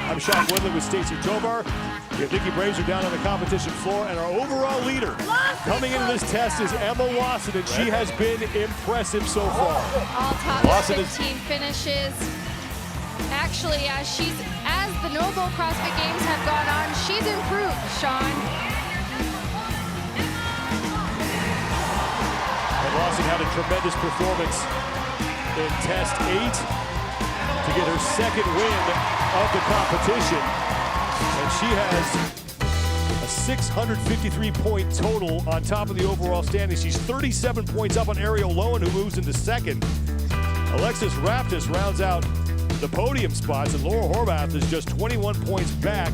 I'm Sean Woodley with Stacy Tovar. We have Nikki Brazier down on the competition floor, and our overall leader coming into this test is Emma Lawson, and she has been impressive so far. All top 15 finishes. Actually, as the Noble CrossFit Games have gone on, she's improved, Sean. And Lawson had a tremendous performance in test 8 to get her second win of the competition. And she has a 653-point total on top of the overall standings. She's 37 points up on Ariel Lowen, who moves into second. Alexis Raptis rounds out the podium spots, and Laura Horvath is just 21 points back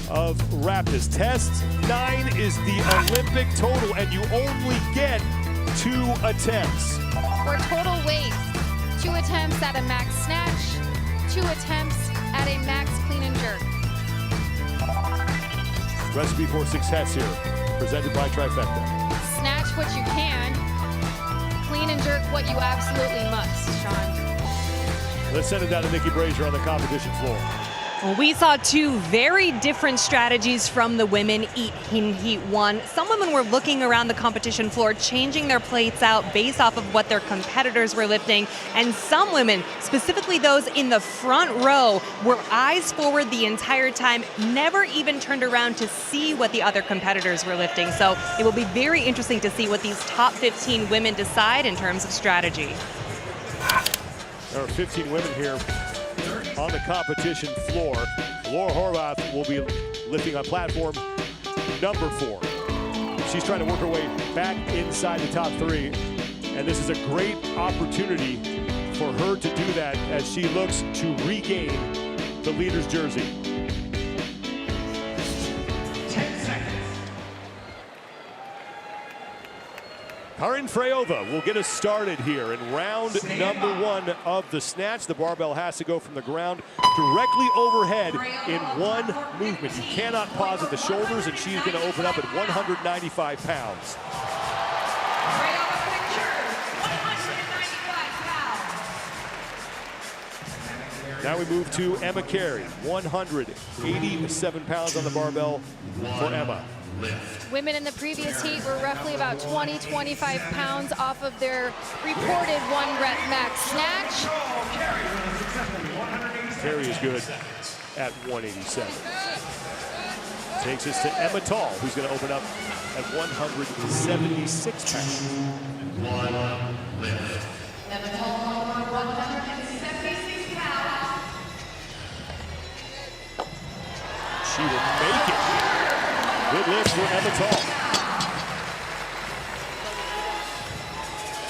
of Raptis. Test 9 is the Olympic total, and you only get 2 attempts. For total weight, 2 attempts at a max snatch, 2 attempts at a max clean and jerk. Recipe for success here, presented by Trifecta. Snatch what you can, clean and jerk what you absolutely must, Sean. Let's send it down to Nikki Brazier on the competition floor. Well, we saw 2 very different strategies from the women in Heat 1. Some women were looking around the competition floor, changing their plates out based off of what their competitors were lifting. And some women, specifically those in the front row, were eyes forward the entire time, never even turned around to see what the other competitors were lifting. So it will be very interesting to see what these top 15 women decide in terms of strategy. There are 15 women here on the competition floor. Laura Horvath will be lifting on platform number 4. She's trying to work her way back inside the top 3, and this is a great opportunity for her to do that as she looks to regain the leader's jersey. 10 seconds. Karin Freyova will get us started here in round number 1 of the snatch. The barbell has to go from the ground directly overhead in one movement. You cannot pause at the shoulders, and she's going to open up at 195 pounds. Now we move to Emma Carey, 187 pounds on the barbell for Emma. Women in the previous heat were roughly about 20-25 pounds off of their reported 1 rep max snatch. Carey is good at 187. Takes us to Emma Tall, who's going to open up at 176 pounds. Emma Tall, 176 pounds. She will make it. Good lift for Emma Tall.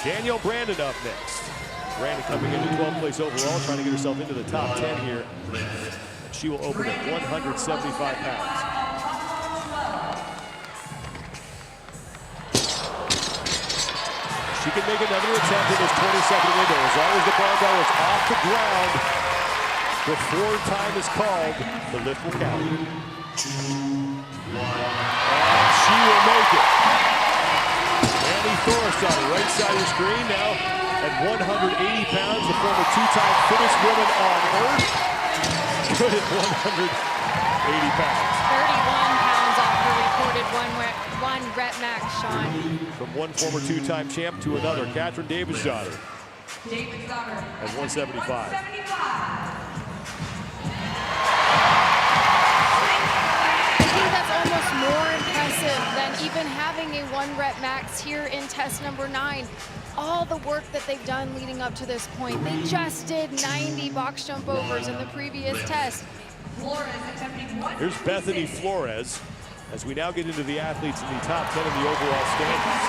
Danielle Brandon up next. Brandon coming into 12th place overall, trying to get herself into the top 10 here. And she will open at 175 pounds. She can make another attempt in this 20-second window. As long as the barbell is off the ground before time is called, the lift will count. And she will make it. Annie Thorst on the right side of the screen now at 180 pounds, the former 2-time fittest woman on earth. Good at 180 pounds. 31 pounds off her reported 1 rep max, Sean. From one former 2-time champ to another, Catherine Davidsdottir at 175. More impressive than even having a 1 rep max here in test number 9. All the work that they've done leading up to this point. They just did 90 box jump overs in the previous test. Here's Bethany Flores as we now get into the athletes in the top 10 of the overall standings.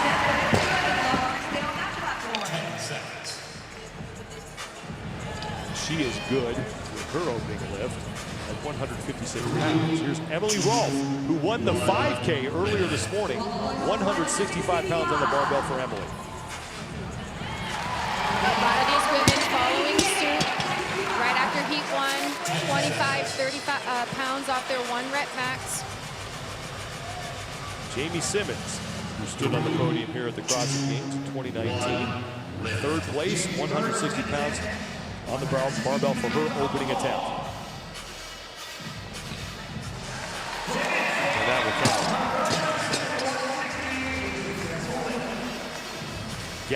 She is good with her opening lift at 156 pounds. Here's Emily Rolfe, who won the 5K earlier this morning. 165 pounds on the barbell for Emily. A lot of these women following suit right after heat 1, 25-30 pounds off their 1 rep max. Jamie Simmons, who stood on the podium here at the CrossFit Games in 2019. 3rd place, 160 pounds on the barbell for her opening attempt.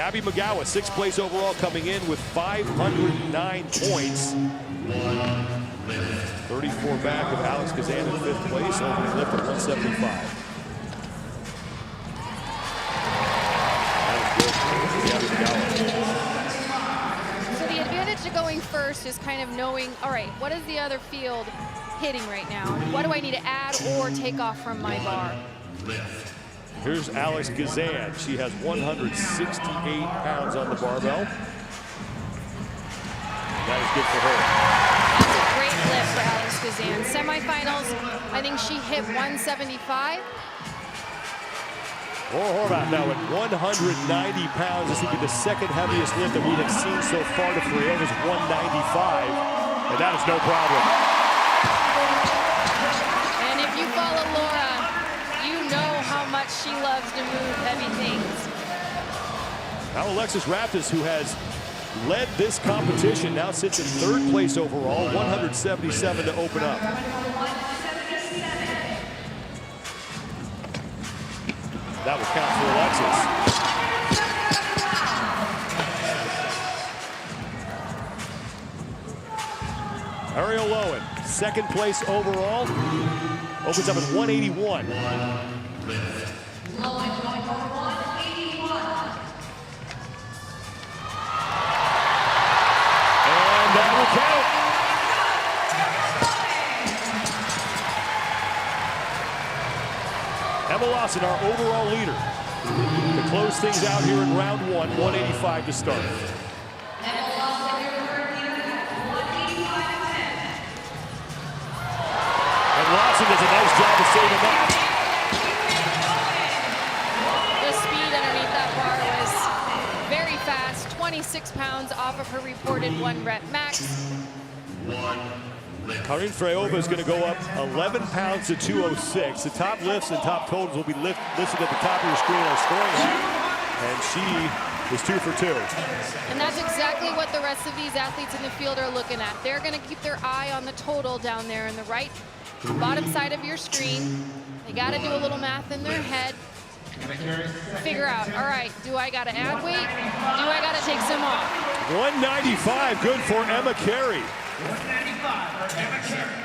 Gabby McGowan, 6th place overall, coming in with 509 points. 34 back of Alex Kazan in 5th place, opening lift at 175. So the advantage to going first is kind of knowing, all right, what is the other field hitting right now? What do I need to add or take off from my bar? Here's Alex Kazan. She has 168 pounds on the barbell. That is good for her. That's a great lift for Alex Kazan. Semifinals, I think she hit 175. Laura Horvath now at 190 pounds. This will be the 2nd heaviest lift that we have seen so far. To Freya's 195, and that is no problem. And if you follow Laura, you know how much she loves to move heavy things. Now Alexis Raptis, who has led this competition, now sits in 3rd place overall, 177 to open up. That will count for Alexis. Ariel Lowen, 2nd place overall, opens up at 181. And that will count. Emma Lawson, our overall leader, to close things out here in round 1, 185 to start. And Lawson does a nice job of saving that. The speed underneath that bar was very fast, 26 pounds off of her reported 1 rep max. Karin Freyova is going to go up 11 pounds to 206. The top lifts and top totals will be listed at the top of your screen on scoring sheet. And she is 2 for 2. And that's exactly what the rest of these athletes in the field are looking at. They're going to keep their eye on the total down there in the right bottom side of your screen. They got to do a little math in their head. Figure out, all right, do I got to add weight? Do I got to take some off? 195, good for Emma Carey. 195 for Emma Carey.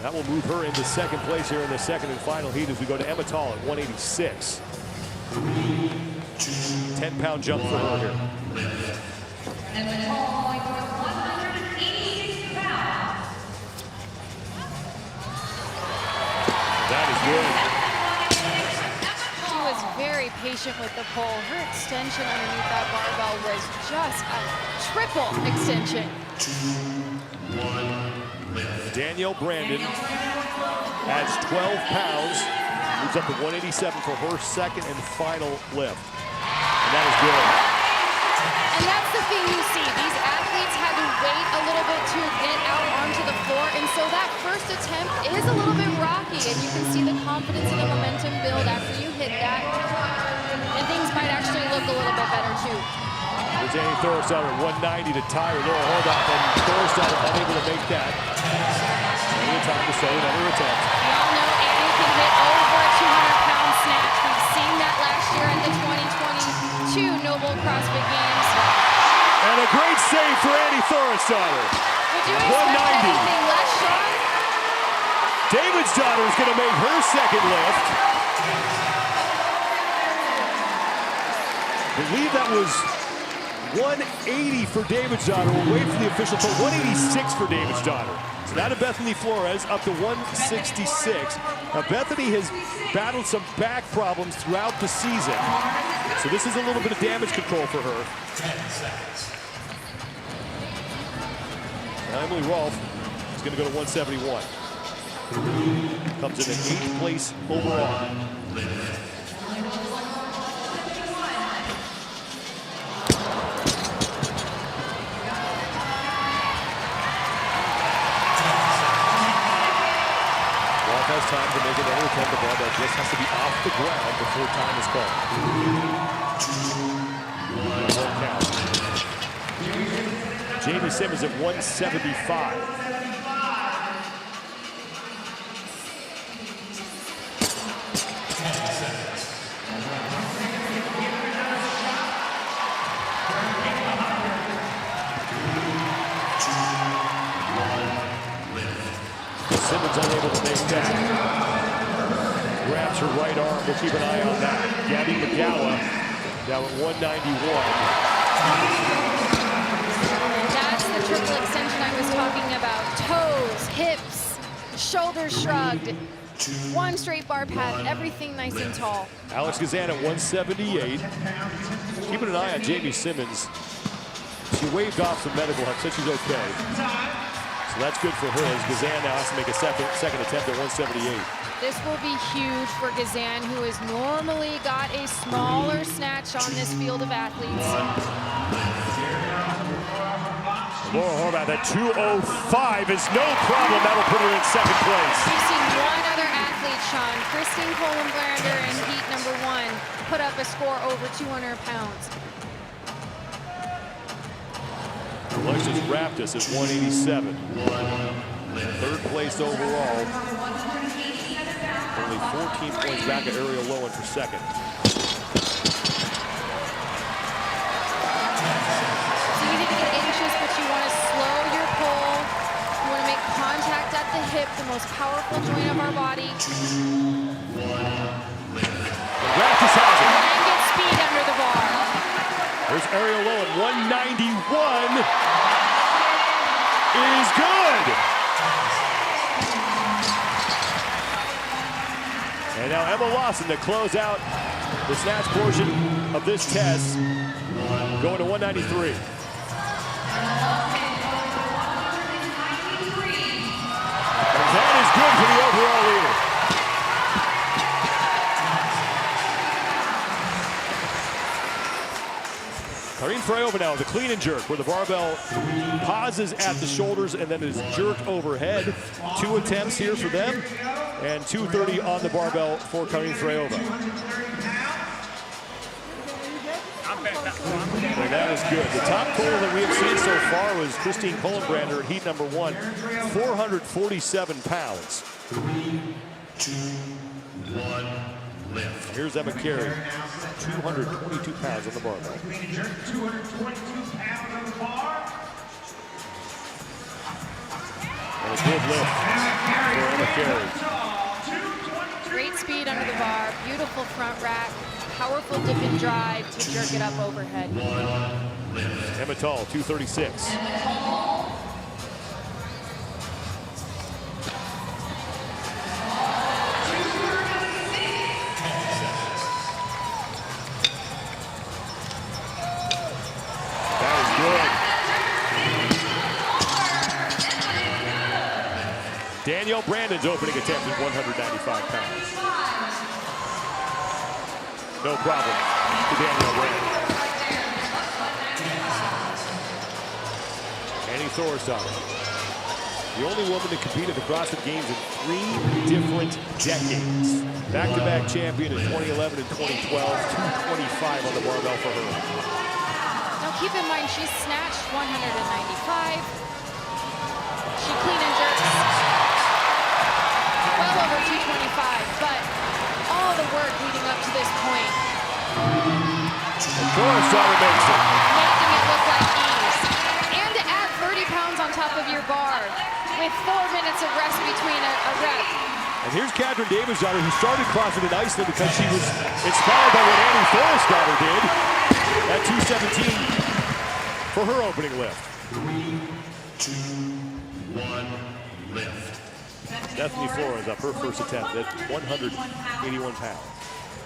That will move her into 2nd place here in the 2nd and final heat as we go to Emma Tall at 186. 10-pound jump for her here. Emma Tall going for 186 pounds. That is good. She was very patient with the pole. Her extension underneath that barbell was just a triple extension. Danielle Brandon adds 12 pounds, moves up to 187 for her 2nd and final lift. And that is good. And that's the thing you see. These athletes had to wait a little bit to get out onto the floor, and so that first attempt is a little bit rocky, and you can see the confidence and the momentum build after you hit that. And things might actually look a little bit better too. There's Annie Thorstadter, 190 to tie with Laura Horvath, and Thorstadter unable to make that. Plenty of time to start another attempt. We all know Annie can hit over a 200-pound snatch. We've seen that last year at the 2022 Noble CrossFit Games. And a great save for Annie Thorstadter. Would you expect 190. anything less, Sean? David's daughter is going to make her 2nd lift. I believe that was 180 for David's daughter. We'll wait for the official total. 186 for David's daughter. So now to Bethany Flores up to 166. Now Bethany has battled some back problems throughout the season. So this is a little bit of damage control for her. 10 seconds. Now Emily Rolfe is going to go to 171. Comes in at 8th place overall. Has time to make another attempt. The ball that just has to be off the ground before time is called. Jamie Simmons at 175. Simmons unable to make that. Grabs her right arm. We'll keep an eye on that. Gabby McGowan down at 191. That's the triple extension I was talking about. Toes, hips, shoulders shrugged. One straight bar path, everything nice and tall. Alex Gazan at 178. Keeping an eye on Jamie Simmons. She waved off some medical help, said she's okay. So that's good for her as Gazan now has to make a second attempt at 178. This will be huge for Gazan, who has normally got a smaller snatch on this field of athletes. Laura Horvath at 205 is no problem. That'll put her in second place. We've seen one other athlete, Sean, Christine Kohlenbrander in heat number 1, put up a score over 200 pounds. Alexis Raptis at 187. Third place overall. Only 14 points back at Ariel Lowen for second. It's easy to get anxious, but you want to slow your pull. You want to make contact at the hip, the most powerful joint of our body. Raptis has it. And get speed under the bar. There's Ariel Lowen, 191 is good. And now Emma Lawson to close out the snatch portion of this test, going to 193. And that is good for the overall leader. Karine Freyova now with a clean and jerk where the barbell pauses at the shoulders and then is jerked overhead. 2 attempts here for them and 230 on the barbell for Karine Freyova. And that is good. The top total that we have seen so far was Christine Kohlenbrander at heat number 1, 447 pounds. 3, 2, 1. Lift. Here's Emma Carey, 222 pounds on the barbell. 222 pounds on the bar. And a good lift for Emma Carey. Great speed under the bar, beautiful front rack, powerful dip and drive to jerk it up overhead. Emma Tall, 236. Danielle Brandon's opening attempt at 195 pounds. No problem to Danielle Brandon. Annie Thorisdottir, the only woman to compete at the CrossFit Games in 3 different decades. Back-to-back champion in 2011 and 2012, 225 on the barbell for her. Now keep in mind, she's snatched 195. She clean and jerks well over 225, but all the work leading up to this point. Thorisdottir makes it. Making it look like ease. And to add 30 pounds on top of your bar with 4 minutes of rest between a rep. And here's Katrin Davidsdottir, who started CrossFit in Iceland because she was inspired by what Annie Thorisdottir did at 217 for her opening lift. 3, 2, 1. Lift. Stephanie Flores up her first attempt at 181 pounds.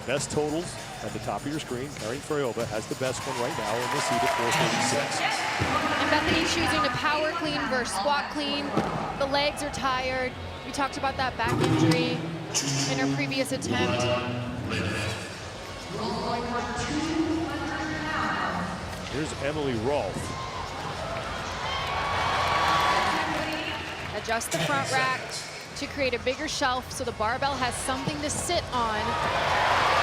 Best totals at the top of your screen. Karine Freyova has the best one right now in this heat at 436. And Bethany choosing to power clean versus squat clean. The legs are tired. We talked about that back injury in her previous attempt. Here's Emily Rolfe. Adjust the front rack to create a bigger shelf so the barbell has something to sit on,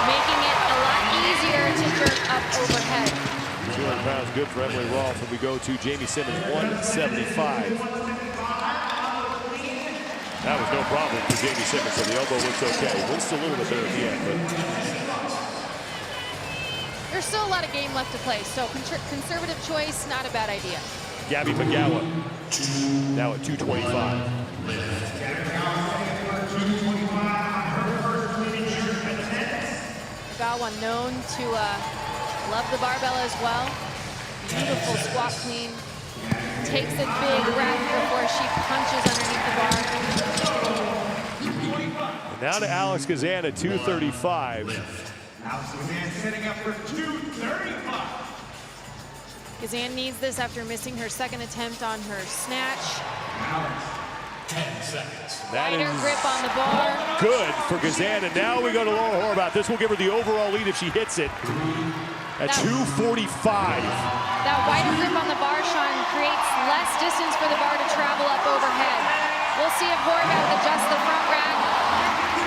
making it a lot easier to jerk up overhead. 200 pounds good for Emily Rolfe. And we go to Jamie Simmons, 175. That was no problem for Jamie Simmons, so the elbow looks okay. Winced a little bit there at the end, but there's still a lot of game left to play, so conservative choice, not a bad idea. Gabby McGowan now at 225. known to love the barbell as well. Beautiful squat clean. Takes a big breath before she punches underneath the bar. And now to Alex Kazan at 235. Alex Kazan setting up for 235. Kazan needs this after missing her second attempt on her snatch. 10 seconds. That Lighter is grip on the bar. good for Kazan, and now we go to Laura Horvath. This will give her the overall lead if she hits it at 245. That wider grip on the bar, Sean, creates less distance for the bar to travel up overhead. We'll see if Horvath adjusts the front rack,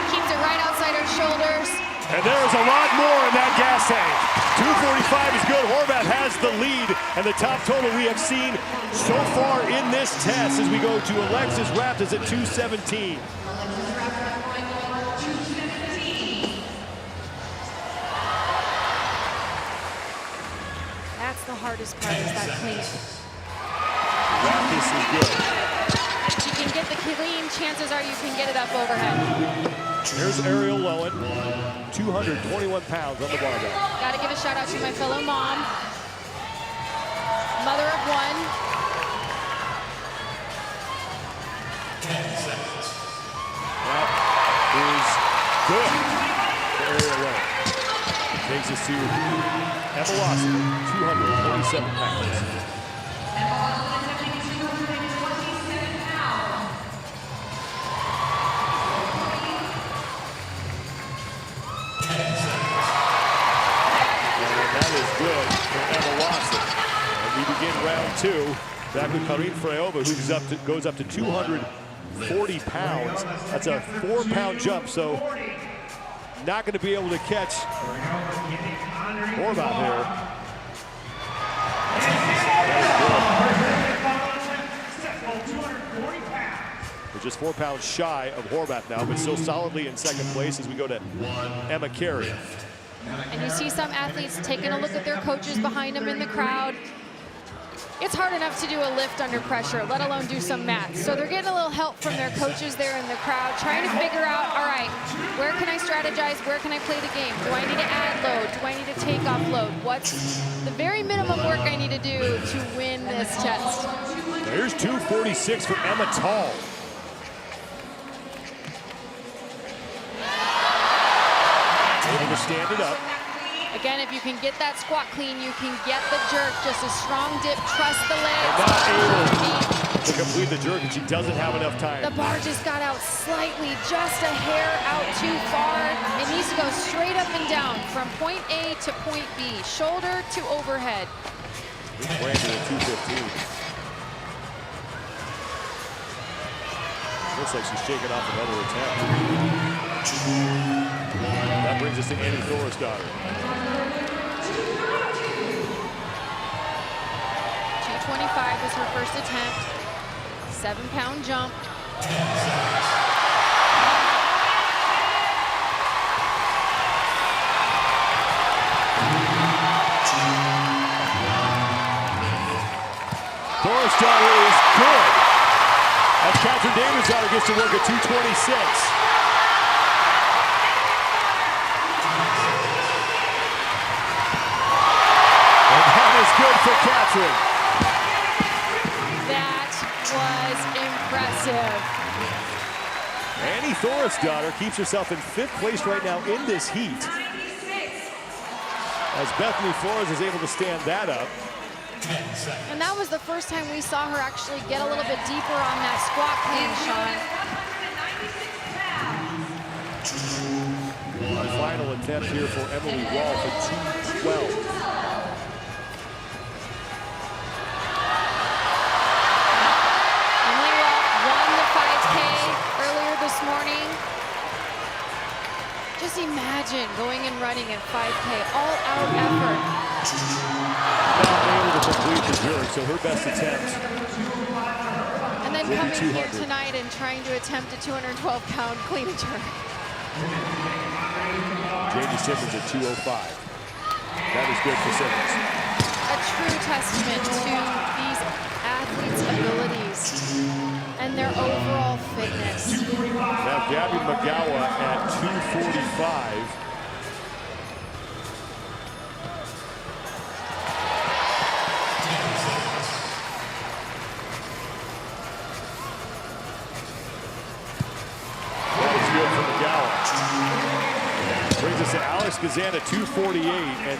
keeps it right outside her shoulders. And there's a lot more in that gas tank. 245 is good. Horvath has the lead, and the top total we have seen so far in this test as we go to Alexis Raptis at 217. That's the hardest part, is that clean. Raptis is good. If you can get the clean, chances are you can get it up overhead. Here's Ariel Lowen, 221 pounds on the barbell. Got to give a shout out to my fellow mom, mother of one. 10 seconds. That is good for Ariel Lowen. Takes us to Emma Lawson, 227 pounds. Good for Emma Lawson. And we begin round two. Back with Karin Freyova, who goes up to 240 pounds. That's a 4-pound jump, so not going to be able to catch Horvath here. We're just 4 pounds shy of Horvath now, but still solidly in second place as we go to Emma Carey. And you see some athletes taking a look at their coaches behind them in the crowd. It's hard enough to do a lift under pressure, let alone do some math. So they're getting a little help from their coaches there in the crowd, trying to figure out, all right, where can I strategize? Where can I play the game? Do I need to add load? Do I need to take off load? What's the very minimum work I need to do to win this test? Here's 246 for Emma Tall. Able to stand it up. Again, if you can get that squat clean, you can get the jerk. Just a strong dip, trust the legs. And not able to complete the jerk, and she doesn't have enough time. The bar just got out slightly, just a hair out too far. It needs to go straight up and down from point A to point B, shoulder to overhead. Brandon at 215. Looks like she's shaking off another attempt. That brings us to Annie Thorisdottir. 225 was her first attempt. 7-pound jump. Thorisdottir is good. As Catherine Davidsdottir gets to work at 226. Good for Catherine. That was impressive. Annie Thorisdottir keeps herself in 5th place right now in this heat. As Bethany Flores is able to stand that up. And that was the first time we saw her actually get a little bit deeper on that squat clean, Sean. Our final attempt here for Emily Rolfe at 212. Morning. Just imagine going and running at 5K, all-out effort. Not able to complete the jerk, so her best attempt. And then coming here tonight and trying to attempt a 212-pound clean and jerk. Jamie Simmons at 205. That is good for Simmons. A true testament to these athletes' abilities and their overall fitness. Now Gabby McGowan at 245. practice at Alex Kazan at 248, and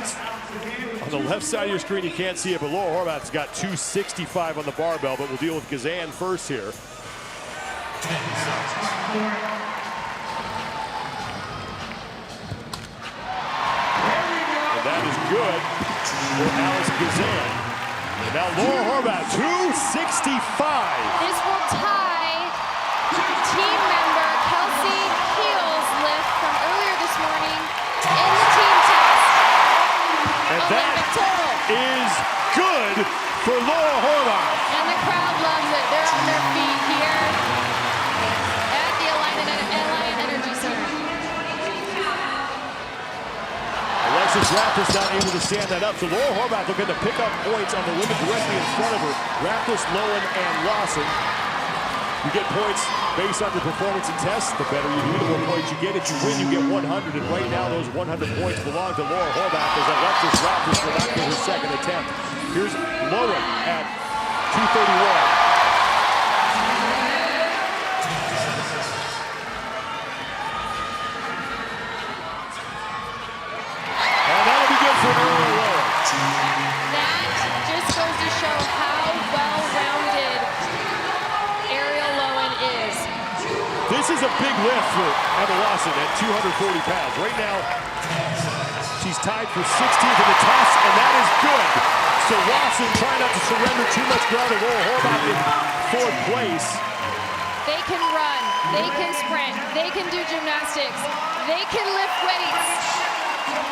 on the left side of your screen you can't see it, but Laura Horvath's got 265 on the barbell, but we'll deal with Kazan first here. And that is good for Alex Kazan. And now Laura Horvath, 265. This will tie team member Kelsey Keel's lift from earlier this morning in the team test. And that is good for Laura Horvath. And the crowd loves it. They're on their feet here at the Alliant Energy Center. Alexis Raptis not able to stand that up, so Laura Horvath will get to pick up points on the women directly in front of her. Raptis, Lowen, and Lawson. You get points based on your performance and tests. The better you do, the more points you get. If you win, you get 100, and right now those 100 points belong to Laura Horvath as Alexis Raptis will not get her second attempt. Here's Lowen at 231. That just goes to show how well-rounded Ariel Lowen is. This is a big lift for Emma Lawson at 240 pounds. Right now, she's tied for 16th in the test, and that is good. So Lawson trying not to surrender too much ground to Laura Horvath in fourth place. They can run, they can sprint, they can do gymnastics, they can lift weights.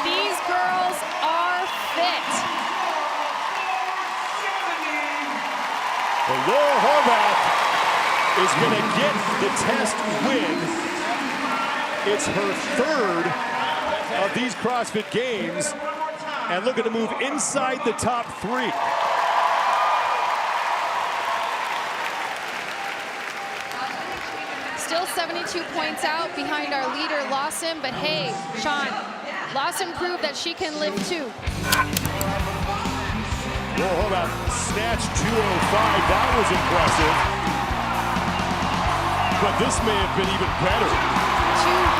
These girls are fit. Well, Laura Horvath is going to get the test win. It's her third of these CrossFit Games, and looking to move inside the top three. Still 72 points out behind our leader, Lawson, but hey, Sean, Lawson proved that she can lift too. Laura Horvath, Snatch 205, that was impressive. But this may have been even better.